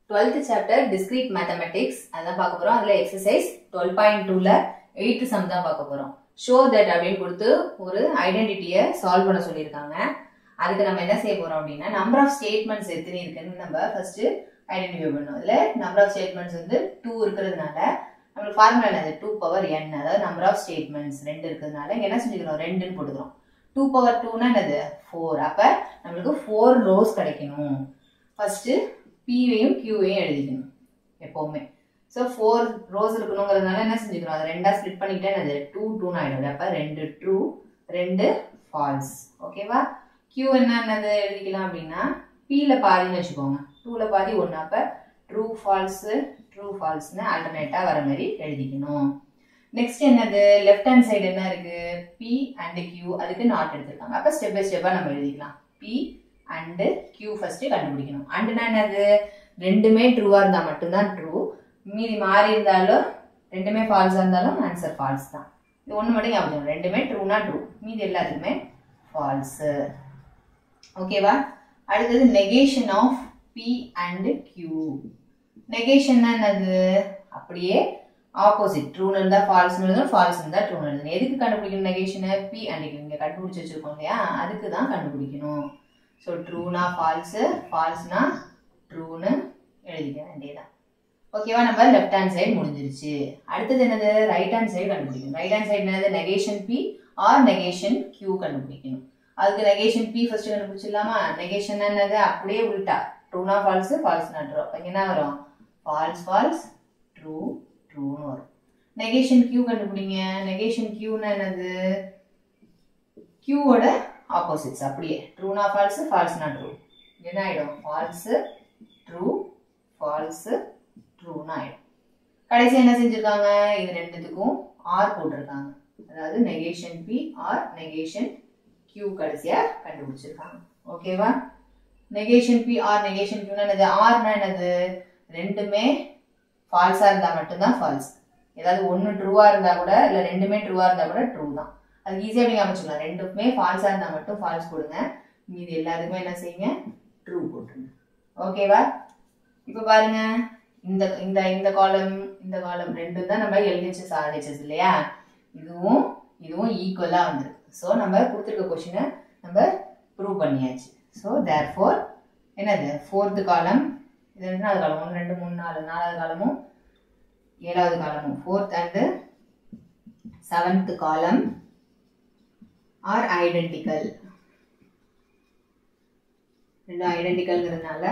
12th chapter discrete mathematics அதான் பார்க்க போறோம். அதுல exercise 12.2ல 8th sum தான் பார்க்க போறோம். show that அப்படினு கொடுத்து ஒரு ஐடென்டிட்டியை சால்வ் பண்ண சொல்லிருக்காங்க. அதுக்கு நம்ம என்ன செய்ய போறோம் அப்படினா number of statements எத்தனை இருக்குன்னு நம்ம ஃபர்ஸ்ட் ஐடென்டிஃபை பண்ணனும். இதுல number of statements வந்து 2 இருக்குறதுனால நம்ம ஃபார்முலா என்னது 2 power n, அதாவது number of statements 2 இருக்குறதுனால இங்க என்ன செஞ்சுக்கிறோம் 2 ன்னு போடுறோம். 2 power 2 னா என்னது 4. அப்ப நமக்கு 4 rows கிடைக்கணும். ஃபர்ஸ்ட் p வையும் q வையும் எழுதிக்கணும் எப்பவுமே. சோ 4 rows இருக்கணும்ங்கறதுனால என்ன செஞ்சுக்கிறோம் அத ரெண்டா ஸ்ப்ளிட் பண்ணிட்டா என்னது 2 2 ன்னு ஆயிடும். அப்ப 2 true 2 false. ஓகேவா? q என்னது எழுதிக்கலாம் அப்படினா p ல பாதின்னு வெச்சுக்கோங்க. 2 ல பாதி 1. அப்ப true false true false ன்னு ஆல்டர்னேட்டா வர மாதிரி எழுதிக்கணும். நெக்ஸ்ட் என்னது லெஃப்ட் ஹேண்ட் சைடு என்ன இருக்கு p and q, அதுக்கு நாட் எடுத்துக்கலாம். அப்ப ஸ்டெப் பை ஸ்டெப்பா நம்ம எழுதிக்கலாம். p and q ஃபர்ஸ்ட் கண்டுபிடிக்கணும். அண்ட்னா என்னது ரெண்டுமே ட்ரூவா இருந்தா மட்டும் தான் ட்ரூ, மீதி மாறி இருந்தாலும் ரெண்டுமே ஃபால்ஸா இருந்தாலும் ஆன்சர் ஃபால்ஸ் தான். இது ஒண்ணு மட்டும் ஞாபகம், ரெண்டுமே ட்ரூனா ட்ரூ, மீதி எல்லாத்துக்குமே ஃபால்ஸ். ஓகேவா? அடுத்தது negation of p and q. நெகேஷன்னா என்னது அப்படியே ஆப்போசிட், ட்ரூன்னு இருந்தா ஃபால்ஸ்னு எழுதணும், ஃபால்ஸ் இருந்தா ட்ரூன்னு எழுதணும். எதுக்கு கண்டுபிடிக்கணும் நெகேஷனை p and q இங்க கண்டுபிடிச்சு வச்சிருக்கோம் இல்லையா, அதுக்கு தான் கண்டுபிடிக்கணும். சோ ட்ரூனா ஃபால்ஸ், ஃபால்ஸ்னா ட்ரூன்னு எழுதிக்க வேண்டியதான். ஓகேவா? நம்ம லெஃப்ட் ஹேண்ட் சைடு முடிஞ்சிருச்சு. அடுத்தது என்னது ரைட் ஹேண்ட் சைடு கண்டுபிடிக்கணும். ரைட் ஹேண்ட் சைடு என்னது negation p R negation q கண்டுபிடிக்கணும். அதுக்கு நெகேஷன் p ஃபர்ஸ்ட் கண்டுபிடிச்சிடலாமா? நெகேஷன் என்னது அப்படியே உல்டா, ட்ரூனா ஃபால்ஸ், ஃபால்ஸ்னா ட்ரூ. அப்ப என்ன வரும் ஃபால்ஸ் ஃபால்ஸ் ட்ரூ ட்ரூன்னு வரும். நெகேஷன் q கண்டுபிடிங்க. நெகேஷன் q னா என்னது q ஓட ஆப்போசிட்ஸ், அப்படியே ட்ரூனா ஃபால்ஸ், ஃபால்ஸ்னா ட்ரூ. என்ன ஆயிடும் ஃபால்ஸ் ட்ரூ ஃபால்ஸ் ட்ரூனா ஆயிடும். கடைசி என்ன செஞ்சிருக்காங்க இது ரெண்டுத்துக்கும் ஆர் போட்டிருக்காங்க, அதாவது negation p R negation q கடைசியா கண்டுபிடிச்சிருக்காங்க. ஓகேவா? Negation p R negation q னா என்னது ஆர்னா என்னது ரெண்டுமே ஃபால்ஸா இருந்தா மட்டும் தான் ஃபால்ஸ். ஏதாவது ஒன்னு ட்ரூவா இருந்தா கூட இல்ல ரெண்டுமே ட்ரூவா இருந்தா கூட ட்ரூ தான். அது ஈஸியா நீங்க அமைச்சுக்கலாம். ரெண்டுமே ஃபால்ஸா இருந்தா மட்டும் ஃபால்ஸ் போடுங்க, மீதி எல்லாத்துக்குமே என்ன செய்யுங்க ட்ரூ போட்டுருங்க. ஓகேவா? இப்ப பாருங்க இந்த இந்த இந்த காலம் இந்த காலம் ரெண்டும் தான் நம்ம LHS RHS இல்லையா, இதுவும் இதுவும் ஈக்குவலா வந்திருக்கு. சோ நம்ம கொடுத்திருக்க क्वेश्चन நம்ம ப்ரூவ் பண்ணியாச்சு. சோ therefore என்னது fourth காலம், இது ரெண்டாவது காலம் 1 2 3 4, நாலாவது காலமும் ஏழாவது காலமும் fourth and seventh காலம் are identical. ரெண்டு ஐடென்டிக்கல்ங்கிறதுனால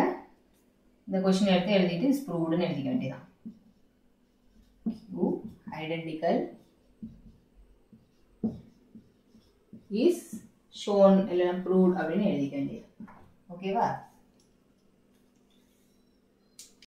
இந்த क्वेश्चन எடுத்து எழுதிட்டு இஸ் ப்ரூவ்ட்னு எழுதிக்க வேண்டியதான். ஐடென்டிக்கல் is shown இல்லைன்னா ப்ரூவ்ட் அப்படின்னு எழுதிக்க வேண்டியது. ஓகேவா?